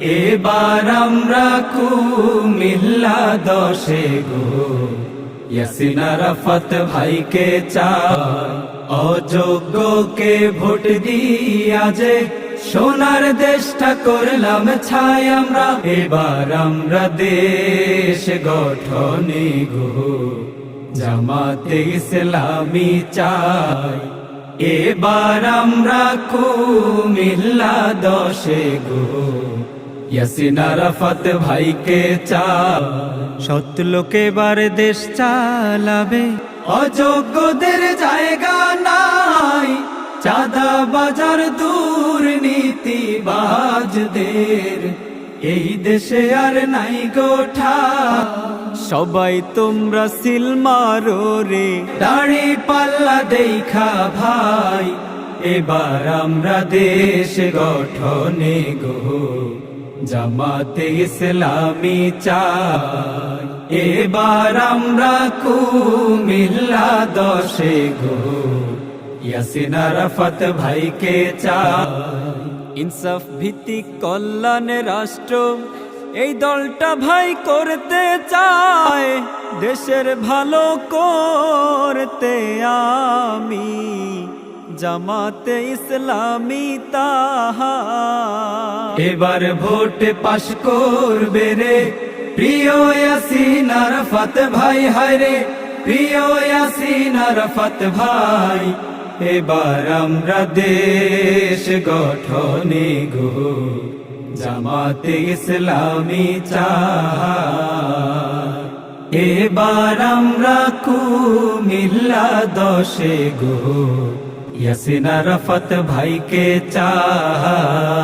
এবার আমরা কুমিল্লা 10 গো ইয়াসিন আরাফাত ভাইকে চাই, অযোগ্যকে ভোট দিয়া যে সোনার দেশটা করলাম ছাই আমরা। এবার আমরা দেশ গঠনে গো জামাতে ইসলামী চাই, এবার আমরা কুমিল্লা 10 গো ইয়াসিন আরাফাত ভাইকে চাই। সৎ লোক এবার দেশ চালাবে, অযোগ্যদের জায়গা নাই, চাঁদা বাজার দুর্নীতিবাজদের এই দেশে আর নাই গোঠা। সবাই তোমরা সিল মারো রে দাড়ি পাল্লা দেখা ভাই, এবার আমরা দেশ গঠনে গো জামাতে ইসলামী চাই, এবার আমরা কুমিল্লা 10 গো ইয়াসিন আরাফাত ভাইকে চাই। ইনসাফ ভিত্তিক কল্যাণ রাষ্ট্র এই দলটা ভাই করতে চায়, দেশের ভালো করতে আমি জামাতে ইসলামী তাহা। এবার ভোট পাশ করবে রে প্রিয় ইয়াসিন আরাফাত ভাই, হায় রে প্রিয় ইয়াসিন আরাফাত ভাই, এবার আমরা দেশ গঠনে গো জামাতে ইসলামী চাই, এবার আমরা কুমিল্লা 10 গো ইয়াসিন আরাফাত ভাইকে চাই।